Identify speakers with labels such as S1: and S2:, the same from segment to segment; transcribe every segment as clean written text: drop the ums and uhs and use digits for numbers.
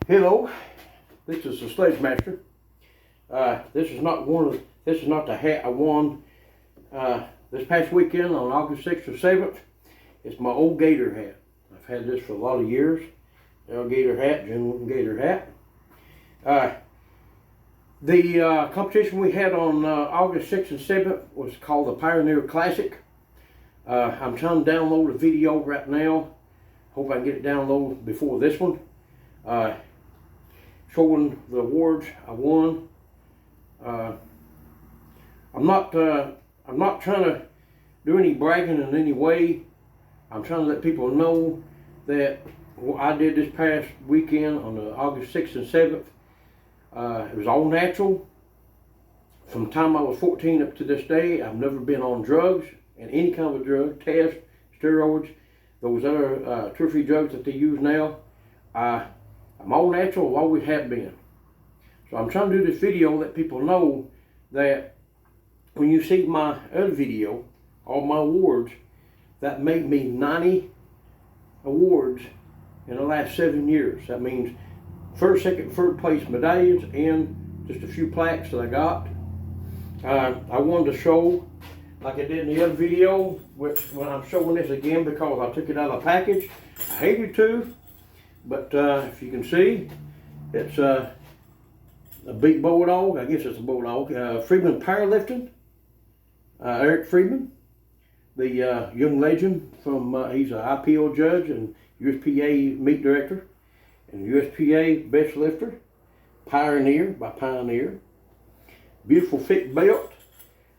S1: Hello, this is the Sledge Master. This is not the hat I won this past weekend on August 6th or 7th. It's my old Gator hat. I've had this for a lot of years. Gator hat, genuine Gator hat. The competition we had on August 6th and 7th was called the Pioneer Classic. I'm trying to download a video right now. Hope I can get it downloaded before this one. Showing the awards I won. I'm not trying to do any bragging in any way. I'm trying to let people know that what I did this past weekend on the August 6th and 7th, it was all natural. From the time I was 14 up to this day, I've never been on drugs, and any kind of drug, test, steroids, those other 2 or 3 drugs that they use now. I'm all natural, always have been. So I'm trying to do this video, let people know that when you see my other video, all my awards, that made me 90 awards in the last 7 years. That means first, second, third place medallions and just a few plaques that I got. I wanted to show, like I did in the other video, when I'm showing this again because I took it out of the package. I hated to. But if you can see, it's a big bulldog. I guess it's a bulldog. Freedman Powerlifting. Eric Freedman, the young legend from, he's an IPO judge and USPA meet director and USPA best lifter. Pioneer by Pioneer. Beautiful thick belt.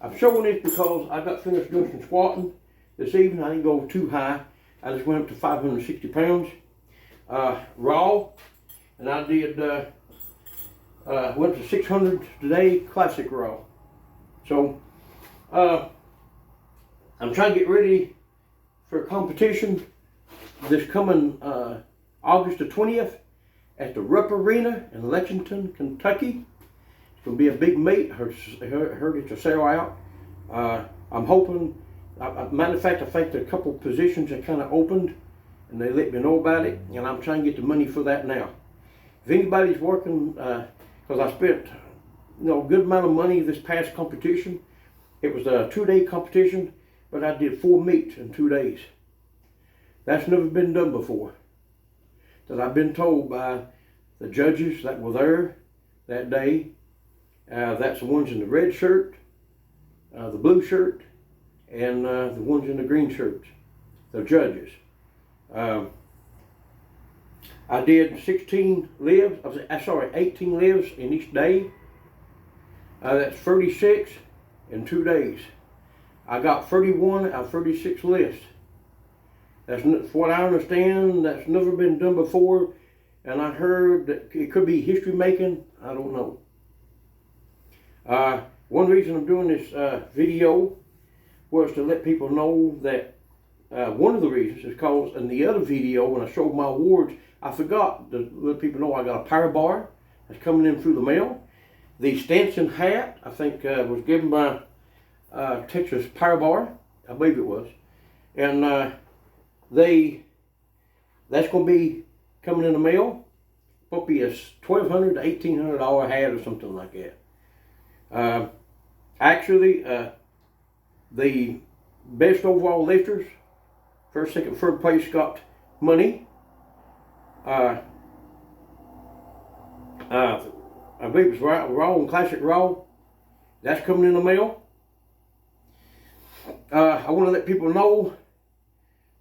S1: I'm showing this because I got finished doing some squatting this evening. I didn't go too high. I just went up to 560 pounds. Raw, and I did went to 600 today, classic raw. So I'm trying to get ready for a competition this coming August the 20th at the Rupp Arena in Lexington, Kentucky. It's going to be a big meet. I heard it's a sell out. I'm hoping, matter of fact, I think there are a couple positions that kind of opened and they let me know about it, and I'm trying to get the money for that now. If anybody's working, because I spent a good amount of money this past competition. It was a 2-day competition, but I did 4 meets in 2 days. That's never been done before. That I've been told by the judges that were there that day. That's the ones in the red shirt, the blue shirt, and the ones in the green shirts, the judges. I did 18 lifts in each day. That's 36 in 2 days. I got 31 out of 36 lifts. That's what I understand. That's never been done before, and I heard that it could be history making. I don't know. One reason I'm doing this video was to let people know that one of the reasons is because in the other video, when I showed my awards, I forgot to let people know I got a power bar that's coming in through the mail. The Stanson hat, I think, was given by Texas Power Bar, I believe it was. And that's going to be coming in the mail. It'll be a $1,200 to $1,800 hat or something like that. Actually, the best overall lifters, first, second, third place got money. I believe it was Raw and Classic Raw. That's coming in the mail. I want to let people know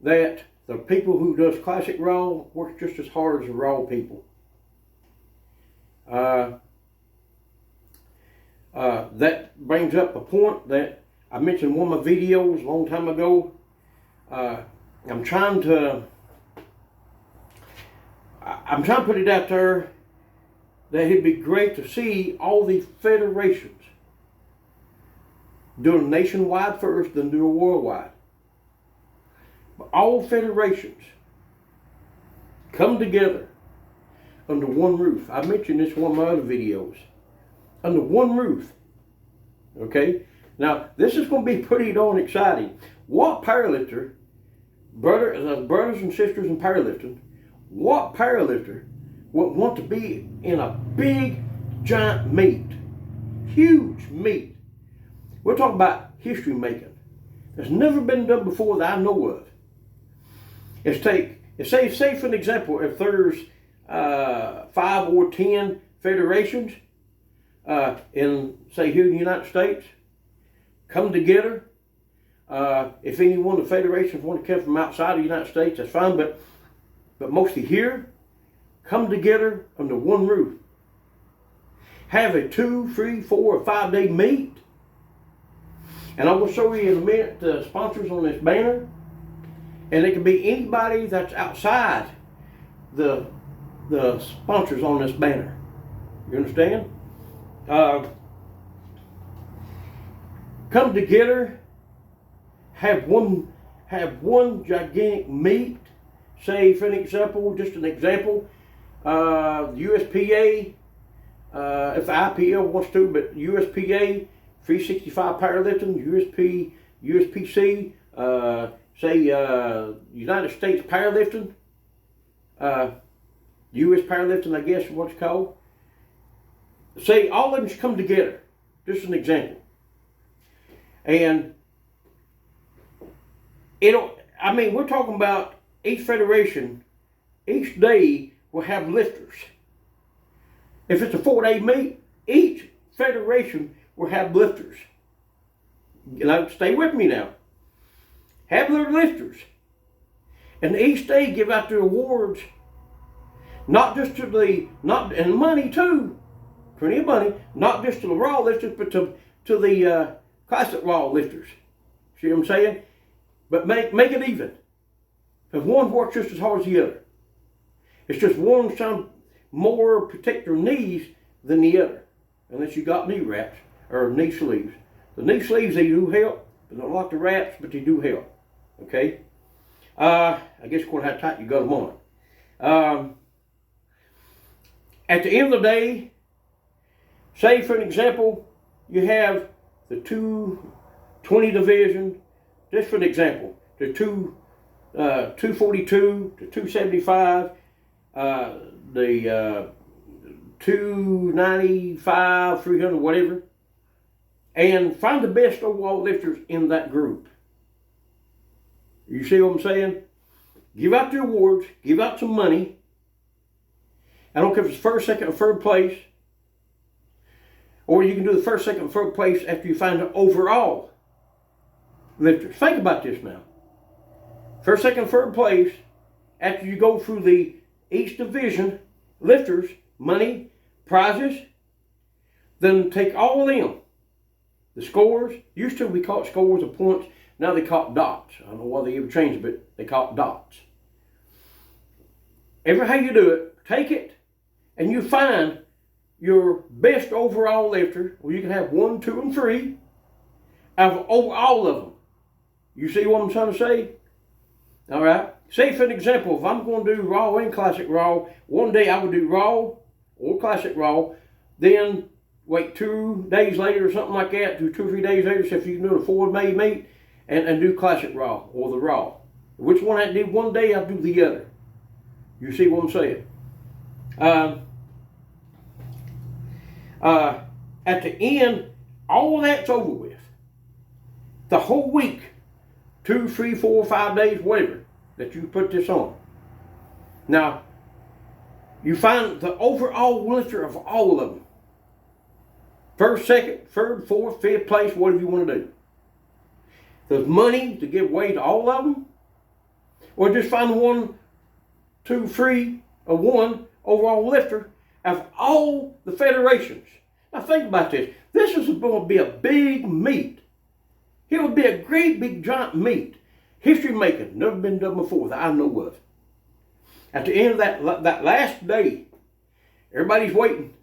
S1: that the people who does Classic Raw work just as hard as the Raw people. That brings up a point that I mentioned in one of my videos a long time ago. I'm trying to put it out there that it'd be great to see all the federations do a nationwide first, then do a worldwide. But all federations come together under one roof. I mentioned this in one of my other videos. Under one roof. Okay? Now, this is going to be pretty darn exciting. What powerlifter, brothers and sisters in powerlifting, what powerlifter want to be in a big, giant meet. Huge meet. We're talking about history making. That's never been done before that I know of. Say for an example, if there's 5 or 10 federations in, say, here in the United States, come together. If any one of the federations want to come from outside the United States, that's fine, but mostly here, come together under one roof. Have a 2, 3, 4, or 5 day meet. And I will show you in a minute the sponsors on this banner. And it can be anybody that's outside the sponsors on this banner. You understand? Come together, have one gigantic meet. Say, for an example, just an example, the USPA, if the IPL wants to, but USPA, 365 powerlifting, USPC, United States powerlifting, US powerlifting, I guess is what it's called. Say all of them come together, just an example. And we're talking about each federation, each day will have lifters. If it's a 4-day meet, each federation will have lifters. Stay with me now. Have their lifters. And each day give out their awards, not just to and money too, plenty of money, not just to the raw lifters, but to the classic raw lifters. See what I'm saying? But make it even. Because one works just as hard as the other. It's just one some more protect their knees than the other. Unless you got knee wraps or knee sleeves. The knee sleeves, they do help, but not like the wraps, but they do help. Okay? I guess according to how tight you got them on. At the end of the day, say for an example, you have the 220 division, just for an example, the 242, the 275, the 295, 300, whatever, and find the best overall lifters in that group. You see what I'm saying? Give out the awards, give out some money. I don't care if it's first, second, or third place. Or you can do the first, second, and third place after you find the overall lifters. Think about this now. First, second, third place, after you go through each division, lifters, money, prizes, then take all of them. The scores, used to we call it scores of points, now they call it dots. I don't know why they ever changed it, but they call it dots. Every how you do it, take it, and you find your best overall lifter. Well, you can have 1, 2, and 3 out of all of them. You see what I'm trying to say? All right. Say for an example, if I'm going to do Raw and Classic Raw, one day I would do Raw or Classic Raw, then wait 2 days later or something like that, do 2 or 3 days later, so if you can do a 4-day meet, and do Classic Raw or the Raw. Which one I do one day, I'll do the other. You see what I'm saying? At the end, all that's over with. The whole week, 2, 3, 4, 5 days, whatever, that you put this on. Now, you find the overall lifter of all of them. First, second, third, fourth, fifth place, whatever you want to do. There's money to give away to all of them. Or just find the 1, 2, 3, or 1 overall lifter of all the federations. Now think about this. This is going to be a big meet. It would be a great big giant meet. History making, never been done before that I know of. At the end of that last day, everybody's waiting.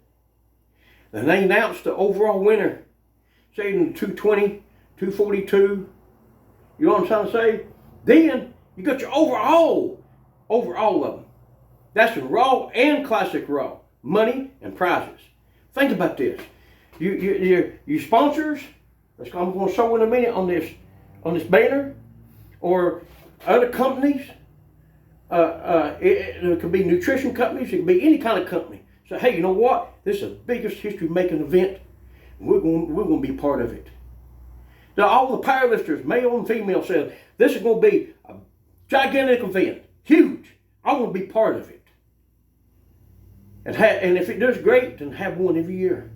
S1: Then they announce the overall winner. Say in 220, 242. You know what I'm trying to say? Then you got your overall of them. That's in Raw and Classic Raw. Money and prizes. Think about this. You sponsors, I'm going to show in a minute on this banner, or other companies, it could be nutrition companies. It could be any kind of company. So, hey, you know what? This is the biggest history-making event. We're going to be part of it. Now, all the powerlifters, male and female, said, this is going to be a gigantic event. Huge. I want to be part of it. And if it does great, then have one every year.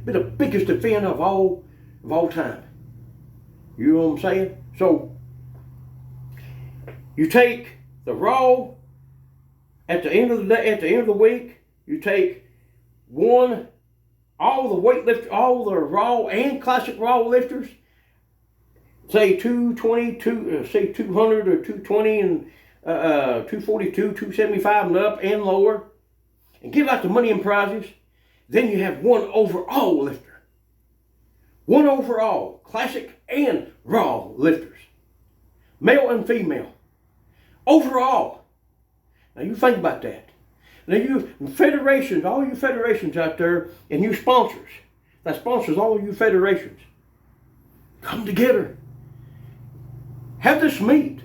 S1: Be the biggest event of all time. You know what I'm saying? So, you take the Raw at the end of the day, at the end of the week, you take all the weightlifters, all the Raw and Classic Raw lifters, say 220, say 200 or 220 and 242, 275 and up and lower, and give out the money and prizes. Then you have one overall lifter. One overall, Classic and Raw lifters. Male and female. Overall. Now you think about that. Now you federations, all you federations out there, and you sponsors, that sponsors all you federations, come together. Have this meet.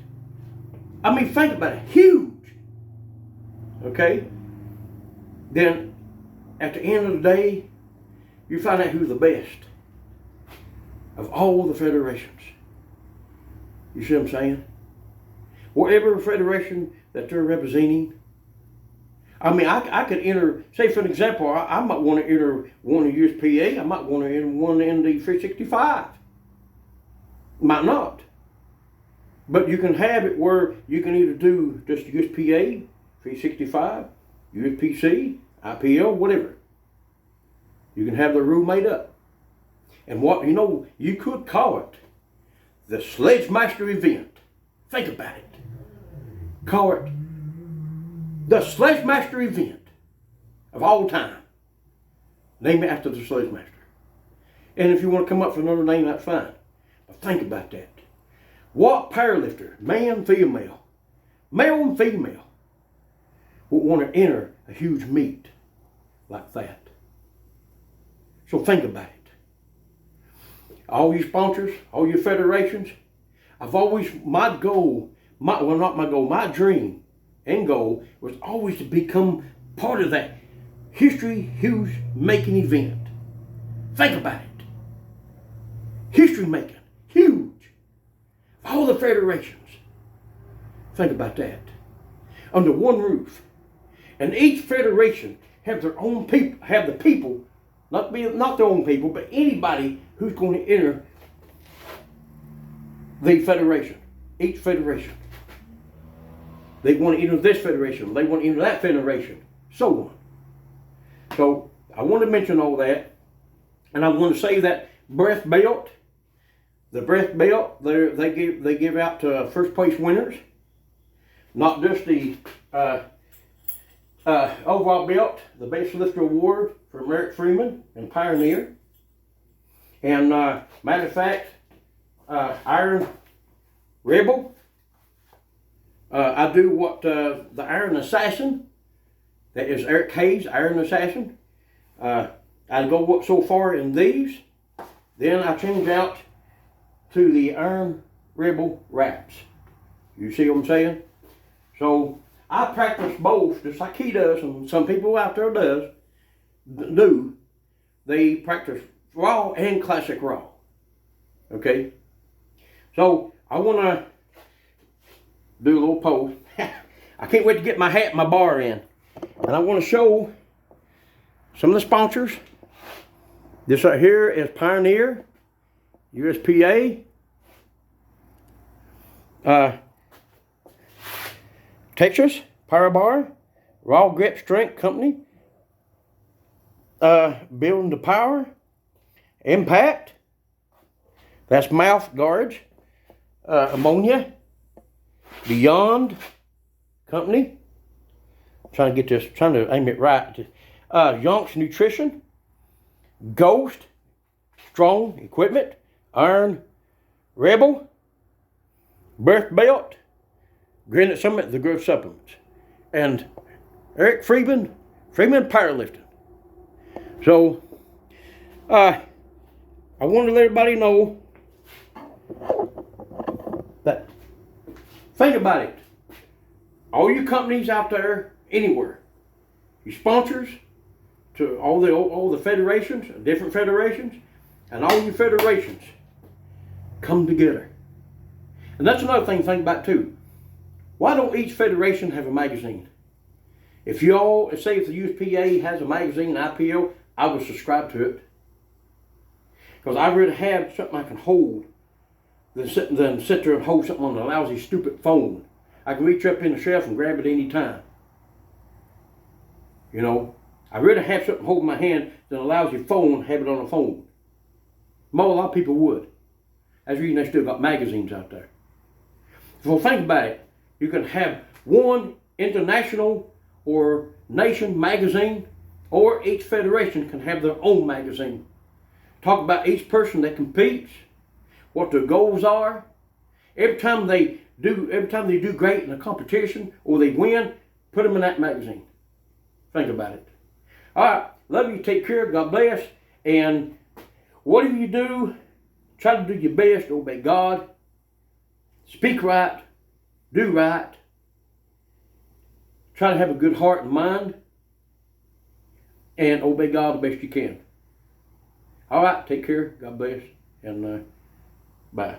S1: I mean, think about it. Huge. Okay? Then, at the end of the day, you find out who's the best of all the federations. You see what I'm saying? Whatever federation that they're representing. I mean, I could enter, say for an example, I might want to enter one in USPA. I might want to enter one in the 365. Might not. But you can have it where you can either do just USPA, 365, USPC, IPL, whatever. You can have the rule made up. And what, you could call it the Sledgemaster event. Think about it. Call it the Sledgemaster event of all time. Name it after the Sledgemaster. And if you want to come up with another name, that's fine. But think about that. What powerlifter, man, female, male and female, would want to enter a huge meet like that? So think about it. All you sponsors, all you federations, my dream and goal was always to become part of that huge making event. Think about it. History making, huge. All the federations. Think about that. Under one roof. And each federation have their own people, have the people, not their own people, but anybody who's going to enter the federation. Each federation. They want to enter this federation. They want to enter that federation. So on. So I want to mention all that. And I want to say that breath belt. The breath belt, they give out to first place winners. Not just the overall belt, the Best Lifter Award from Eric Freeman and Pioneer. And matter of fact, Iron Rebel. I do what the Iron Assassin, that is Eric Hayes, Iron Assassin. I go so far in these, then I change out to the Iron Rebel wraps. You see what I'm saying? So I practice both, just like he does, and some people out there do. They practice Raw and Classic Raw. Okay? So I want to do a little pose. I can't wait to get my hat and my bar in. And I want to show some of the sponsors. This right here is Pioneer, USPA, Texas, Power Bar, Raw Grip Strength Company, Building the Power, Impact, that's Mouth Guards, Ammonia, Beyond Company, trying to aim it right, Yonks Nutrition, Ghost, Strong Equipment, Iron Rebel, Breath Belt, Granite Summit, the Growth Supplements, and Eric Freeman Powerlifting. So, I want to let everybody know that, think about it. all you companies out there, anywhere, your sponsors, to all the federations, different federations, and all your federations come together. And that's another thing to think about too. Why don't each federation have a magazine? If y'all, say if the USPA has a magazine, IPO, I would subscribe to it. Because I'd rather have something I can hold than sit there and hold something on a lousy, stupid phone. I can reach up in the shelf and grab it any time. You know, I'd rather have something holding my hand than a lousy phone and have it on a phone. More, a lot of people would. That's the reason they still got magazines out there. So think about it. You can have one international or nation magazine, or each federation can have their own magazine. Talk about each person that competes, what their goals are. Every time they do great in a competition or they win, put them in that magazine. Think about it. All right, love you. Take care. God bless. And whatever you do, try to do your best. Obey God. Speak right. Do right. Try to have a good heart and mind. And obey God the best you can. All right, take care. God bless. And bye.